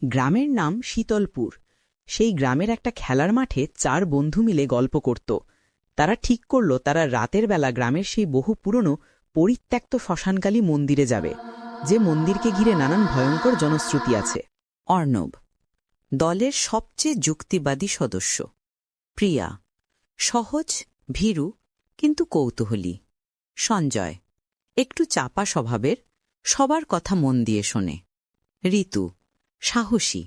গ্রামের নাম শীতলপুর। সেই গ্রামের একটা খেলার মাঠে 4 বন্ধু মিলে গল্প করত। তারা ঠিক করল তারা রাতের বেলা গ্রামের সেই বহু পুরনো পরিত্যক্ত শ্মশানকালী মন্দিরে যাবে, যে মন্দিরকে ঘিরে নানান ভয়ঙ্কর জনশ্রুতি আছে। অর্ণব দলের সবচেয়ে যুক্তিবাদী সদস্য। প্রিয়া সহজ, ভীরু কিন্তু কৌতূহলী। সঞ্জয় একটু চাপা স্বভাবের, সবার কথা মন দিয়ে শোনে। ঋতু সাহসী,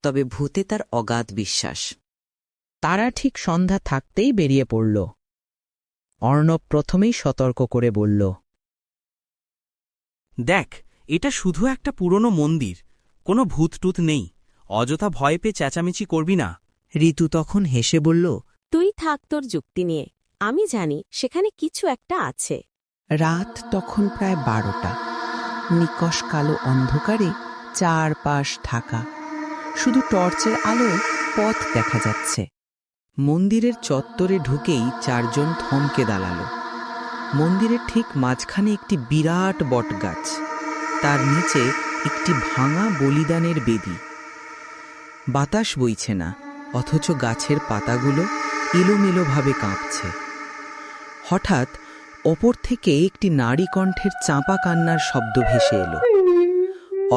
তবে ভূতে তার অগাধ বিশ্বাস। তারা ঠিক সন্ধ্যা থাকতেই বেরিয়ে পড়ল। অর্ণব প্রথমেই সতর্ক করে বলল, দেখ, এটা শুধু একটা পুরনো মন্দির, কোনো ভূতটুত নেই, অযথা ভয় পেয়ে চেঁচামেচি করবি না। ঋতু তখন হেসে বলল, তুই থাক তোর যুক্তি নিয়ে, আমি জানি সেখানে কিছু একটা আছে। রাত তখন প্রায় 12টা। নিকষ কালো অন্ধকারে চারপাশ ঢাকা, শুধু টর্চের আলোয় পথ দেখা যাচ্ছে। মন্দিরের চত্বরে ঢুকেই 4 জন থমকে দাঁড়াল। মন্দিরের ঠিক মাঝখানে একটি বিরাট বটগাছ, তার নিচে একটি ভাঙা বলিদানের বেদি। বাতাস বইছে না, অথচ গাছের পাতাগুলো এলোমেলোভাবে কাঁপছে। হঠাৎ ওপর থেকে একটি নারী কণ্ঠের চাঁপা কান্নার শব্দ ভেসে এলো।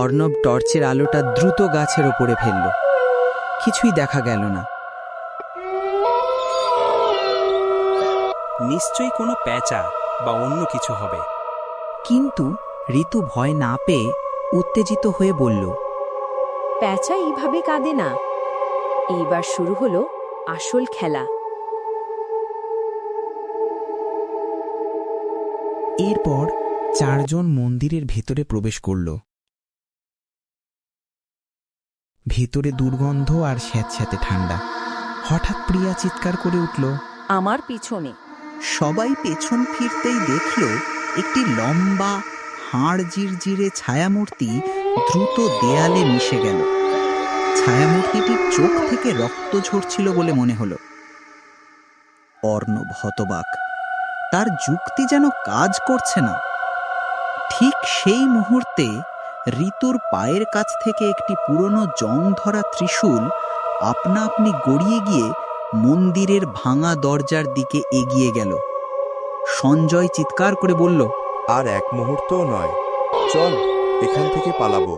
অর্ণব টর্চের আলোটা দ্রুত গাছের ওপরে ফেলল। কিছুই দেখা গেল না। নিশ্চয়ই কোনো প্যাঁচা বা অন্য কিছু হবে। কিন্তু ঋতু ভয় না পেয়ে উত্তেজিত হয়ে বলল, প্যাঁচা এইভাবে কাঁদে না। এইবার শুরু হলো আসল খেলা। এরপর 4 জন মন্দিরের ভেতরে প্রবেশ করল। ভেতরে দুর্গন্ধ আর স্যাঁতস্যাঁতে ঠান্ডা। হঠাৎ প্রিয়া চিৎকার করে উঠল, আমার পিছনে। সবাই পেছন ফিরতেই দেখল একটি লম্বা হাড় জিরজিরে ছায়ামূর্তি দ্রুত দেয়ালে মিশে গেল। ছায়ামূর্তিটির চোখ থেকে রক্ত ঝরছিল বলে মনে হলো। অর্ণব হতবাক, তার যুক্তি যেন কাজ করছে না। ঠিক সেই মুহূর্তে ঋতুর পায়ের কাছ থেকে একটি পুরনো জং ধরা ত্রিশূল আপনা আপনি গড়িয়ে গিয়ে মন্দিরের ভাঙা দরজার দিকে এগিয়ে গেল। সঞ্জয় চিৎকার করে বলল, আর এক মুহূর্তও নয়, চল এখান থেকে পালাবো।